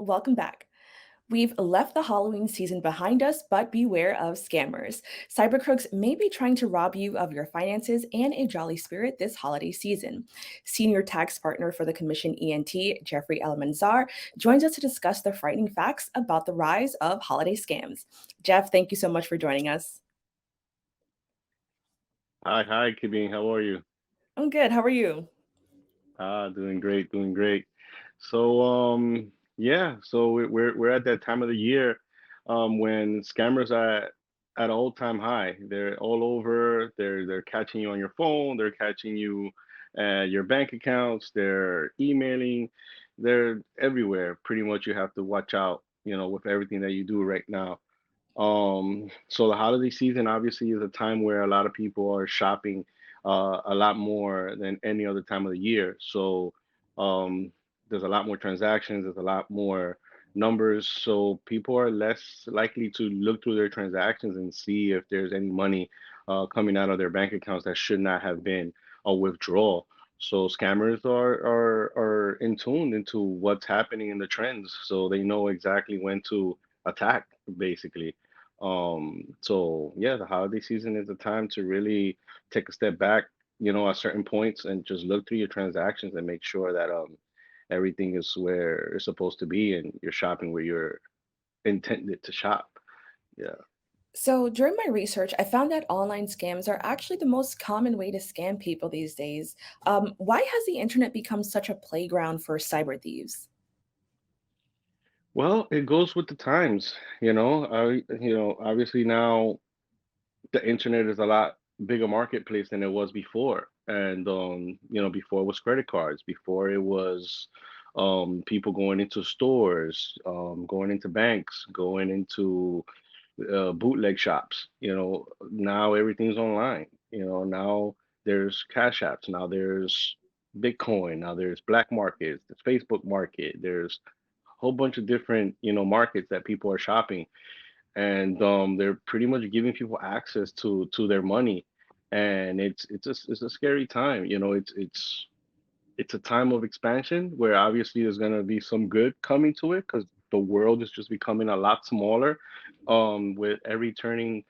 Welcome back. We've left the Halloween season behind us, but beware of scammers. Cybercrooks may be trying to rob you of your finances and a jolly spirit this holiday season. Senior tax partner for the Commission ENT, Jeffrey Almanzar, joins us to discuss the frightening facts about the rise of holiday scams. Jeff, thank you so much for joining us. Hi, Kibin. How are you? I'm good. How are you? Doing great, doing great. So, yeah, so we're at that time of the year, when scammers are at an all-time high. They're all over. They're catching you on your phone. They're catching you at your bank accounts. They're emailing. They're everywhere. Pretty much, you have to watch out, with everything that you do right now. So the holiday season obviously is a time where a lot of people are shopping a lot more than any other time of the year. So um, there's a lot more transactions, there's a lot more numbers. So people are less likely to look through their transactions and see if there's any money coming out of their bank accounts that should not have been a withdrawal. So scammers are in tune into what's happening in the trends, so they know exactly when to attack, basically. So yeah, the holiday season is the time to really take a step back, at certain points and just look through your transactions and make sure that everything is where it's supposed to be and you're shopping where you're intended to shop. Yeah. So, during my research, I found that online scams are actually the most common way to scam people these days. Why has the internet become such a playground for cyber thieves? Well, it goes with the times, obviously now the internet is a lot bigger marketplace than it was before. And before it was credit cards, before it was people going into stores, going into banks, going into bootleg shops. Now everything's online. Now there's cash apps, now there's Bitcoin, now there's black markets, there's Facebook market, there's a whole bunch of different, markets that people are shopping, and they're pretty much giving people access to their money, and it's a scary time. It's a time of expansion where obviously there's going to be some good coming to it because the world is just becoming a lot smaller, with every turning,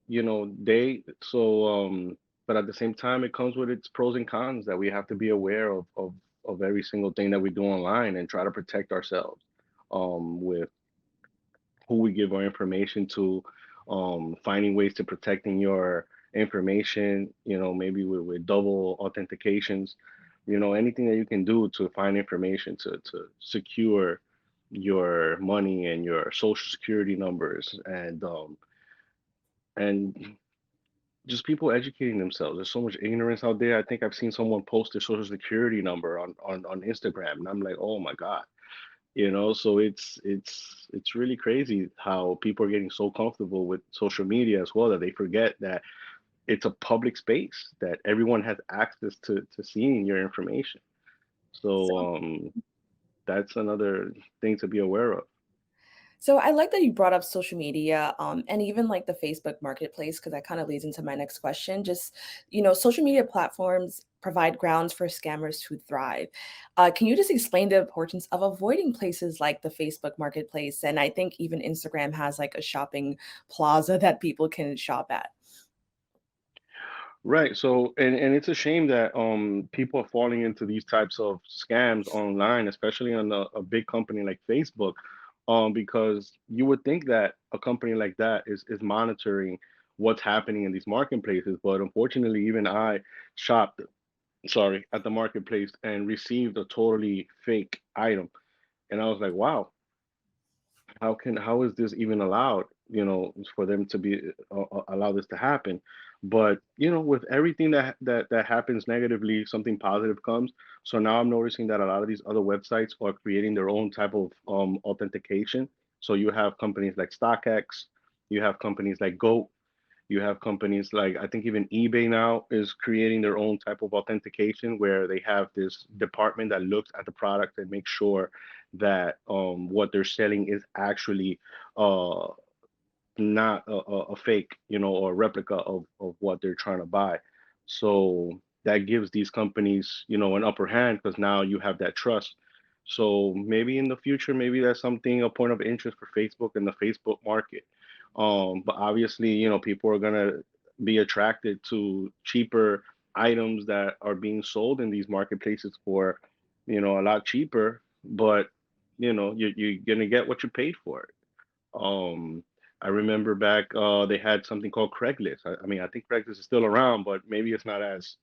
day. So but at the same time, it comes with its pros and cons that we have to be aware of every single thing that we do online and try to protect ourselves with who we give our information to, finding ways to protecting your information, maybe with double authentications, anything that you can do to find information to secure your money and your social security numbers, and just people educating themselves. There's so much ignorance out there. I think I've seen someone post their social security number on Instagram, and I'm like, oh my God. So it's really crazy how people are getting so comfortable with social media as well that they forget that it's a public space that everyone has access to seeing your information. So that's another thing to be aware of. So I like that you brought up social media, and even like the Facebook marketplace, because that kind of leads into my next question. Just, social media platforms provide grounds for scammers to thrive. Can you just explain the importance of avoiding places like the Facebook marketplace? And I think even Instagram has like a shopping plaza that people can shop at. Right. So, and it's a shame that people are falling into these types of scams online, especially on a big company like Facebook, because you would think that a company like that is monitoring what's happening in these marketplaces, but unfortunately, even I shopped, sorry, at the marketplace and received a totally fake item, and I was like, wow, how is this even allowed, for them to be allow this to happen? But with everything that happens negatively, something positive comes. So now I'm noticing that a lot of these other websites are creating their own type of authentication. So you have companies like StockX, you have companies like Goat, you have companies like, I think even eBay now is creating their own type of authentication where they have this department that looks at the product and makes sure that what they're selling is actually uh, not a fake, or a replica of what they're trying to buy. So that gives these companies, an upper hand because now you have that trust. So maybe in the future, maybe that's something a point of interest for Facebook and the Facebook market. But obviously, people are gonna be attracted to cheaper items that are being sold in these marketplaces for, a lot cheaper. But you're gonna get what you paid for it. I remember back they had something called Craigslist. I mean, I think Craigslist is still around, but maybe it's not as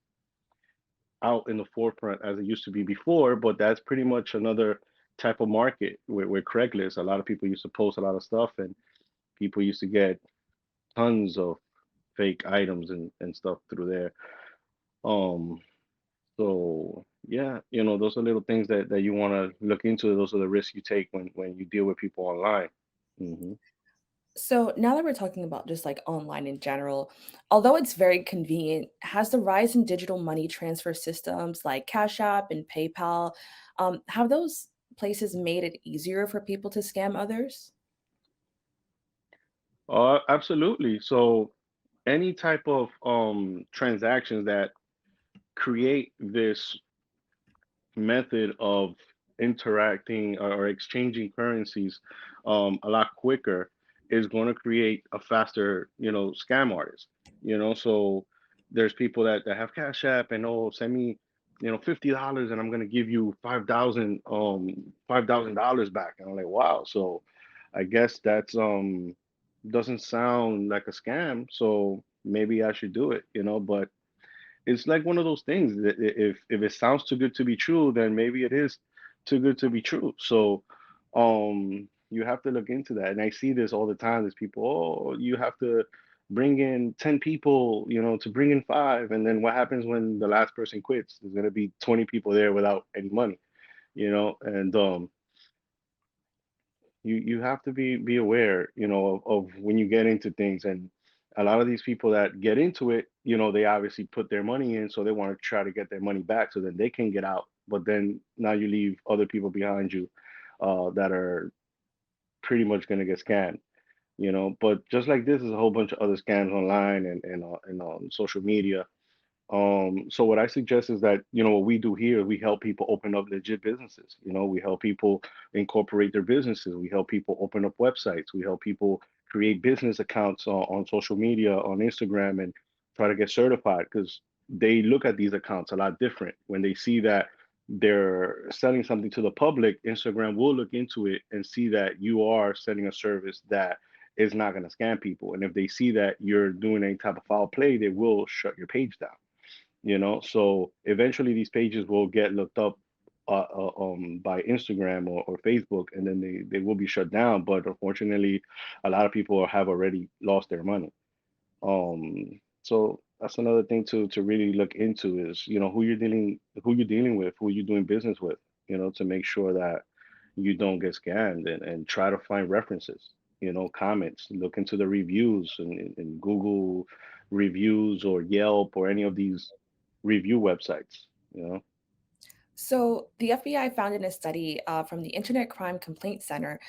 out in the forefront as it used to be before, but that's pretty much another type of market where Craigslist, a lot of people used to post a lot of stuff and people used to get tons of fake items and stuff through there. Um, so yeah, those are little things that you want to look into. Those are the risks you take when you deal with people online. Hmm. So now that we're talking about just like online in general, although it's very convenient, has the rise in digital money transfer systems like Cash App and PayPal, have those places made it easier for people to scam others? Absolutely. So any type of transactions that create this method of interacting or exchanging currencies a lot quicker is going to create a faster, scam artist. So there's people that have Cash App and send me, $50 and I'm going to give you 5,000 $5,000 back. And I'm like, wow. So I guess that's doesn't sound like a scam. So maybe I should do it, but it's like one of those things that if it sounds too good to be true, then maybe it is too good to be true. So you have to look into that. And I see this all the time. There's people, oh, you have to bring in 10 people, to bring in five. And then what happens when the last person quits? There's gonna be 20 people there without any money, and you have to be aware, of when you get into things. And a lot of these people that get into it, they obviously put their money in, so they want to try to get their money back so then they can get out. But then now you leave other people behind you that are pretty much going to get scammed. But just like this is a whole bunch of other scams online and on social media. So what I suggest is that, what we do here, we help people open up legit businesses. We help people incorporate their businesses. We help people open up websites. We help people create business accounts on social media, on Instagram, and try to get certified because they look at these accounts a lot different. When they see that they're selling something to the public, Instagram will look into it and see that you are selling a service that is not going to scam people. And if they see that you're doing any type of foul play, they will shut your page down. So eventually these pages will get looked up by Instagram or Facebook, and then they will be shut down. But unfortunately, a lot of people have already lost their money. So that's another thing to really look into is, who you're dealing with, who you're doing business with, to make sure that you don't get scammed, and try to find references, comments, look into the reviews and Google reviews or Yelp or any of these review websites, you know. So, the FBI found in a study from the Internet Crime Complaint Center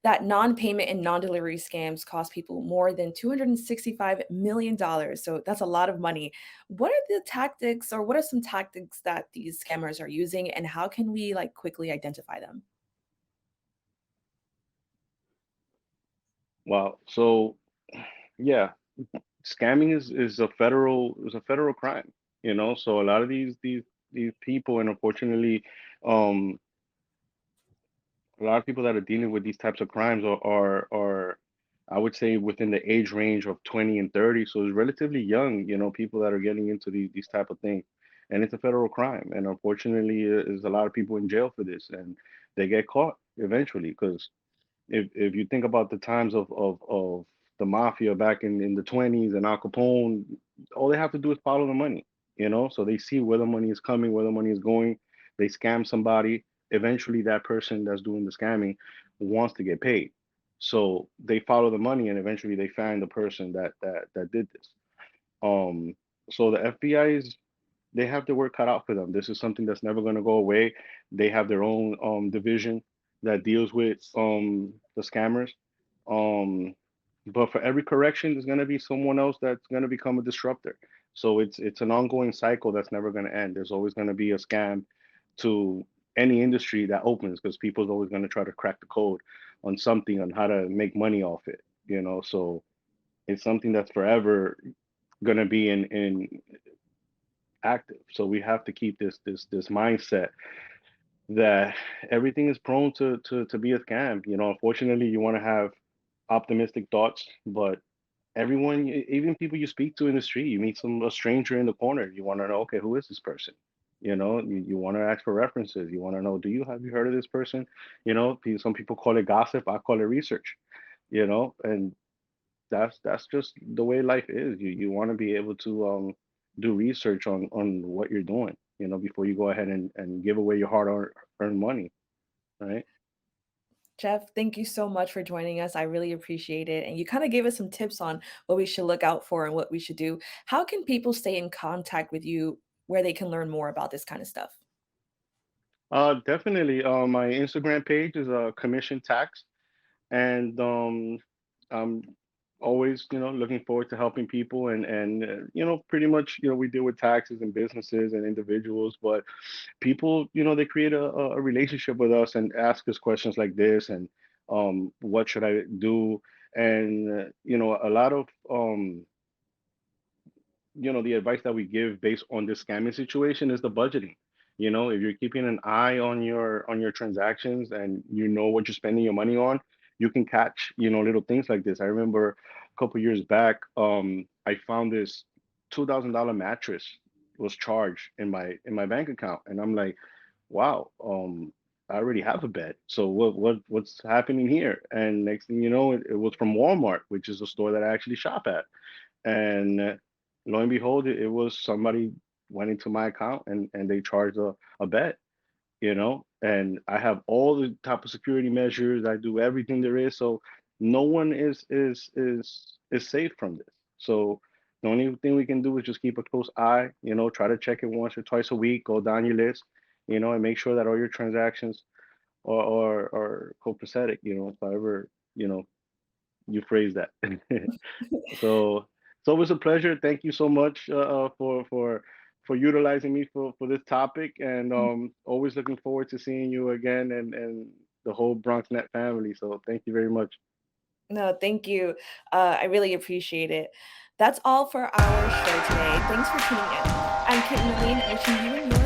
that non payment and non delivery scams cost people more than $265 million. So, that's a lot of money. What are the tactics, or what are some tactics that these scammers are using, and how can we like quickly identify them? Wow. So yeah, scamming is a federal crime, So a lot of these people, and unfortunately, um, a lot of people that are dealing with these types of crimes are I would say within the age range of 20 and 30. So it's relatively young, people that are getting into these type of things. And it's a federal crime. And unfortunately, there's a lot of people in jail for this, and they get caught eventually because if you think about the times of the mafia back in the 20s and Al Capone, all they have to do is follow the money, So they see where the money is coming, where the money is going. They scam somebody. Eventually, that person that's doing the scamming wants to get paid. So they follow the money, and eventually they find the person that did this. Um, so the FBI is they have their work cut out for them. This is something that's never going to go away. They have their own division that deals with the scammers. Um, but for every correction, there's going to be someone else that's going to become a disruptor. So it's an ongoing cycle that's never going to end. There's always going to be a scam to any industry that opens, because people's always going to try to crack the code on something on how to make money off it, you know. So it's something that's forever going to be in active. So we have to keep this mindset that everything is prone to be a scam. You know, unfortunately, you want to have optimistic thoughts, but everyone, even people you speak to in the street, you meet a stranger in the corner, you want to know, okay, who is this person? You know, you want to ask for references. You want to know, have you heard of this person? You know, some people call it gossip. I call it research. You know, and that's just the way life is. You want to be able to do research on what you're doing, you know, before you go ahead and give away your earned money, right? Jeff, thank you so much for joining us. I really appreciate it. And you kind of gave us some tips on what we should look out for and what we should do. How can people stay in contact with you where they can learn more about this kind of stuff? Definitely. My Instagram page is Commission Tax, and I'm always, you know, looking forward to helping people, and you know, pretty much, you know, we deal with taxes and businesses and individuals, but people, you know, they create a relationship with us and ask us questions like this, and what should I do? And you know, a lot of you know, the advice that we give based on this scamming situation is the budgeting. You know, if you're keeping an eye on your transactions and you know what you're spending your money on, you can catch, you know, little things like this. I remember a couple years back, I found this $2,000 mattress was charged in my bank account, and I'm like, wow, I already have a bed. So what's happening here? And next thing you know, it was from Walmart, which is a store that I actually shop at. And lo and behold, it was somebody went into my account and they charged a bet, you know. And I have all the type of security measures. I do everything there is, so no one is safe from this. So the only thing we can do is just keep a close eye, you know, try to check it once or twice a week, go down your list, you know, and make sure that all your transactions are copacetic, you know, however, you know, you phrase that. So it's always a pleasure. Thank you so much for utilizing me for this topic, and always looking forward to seeing you again and the whole Bronx Net family. So thank you very much. No, thank you. I really appreciate it. That's all for our show today. Thanks for tuning in. I'm Kibin Alleyne, wishing you and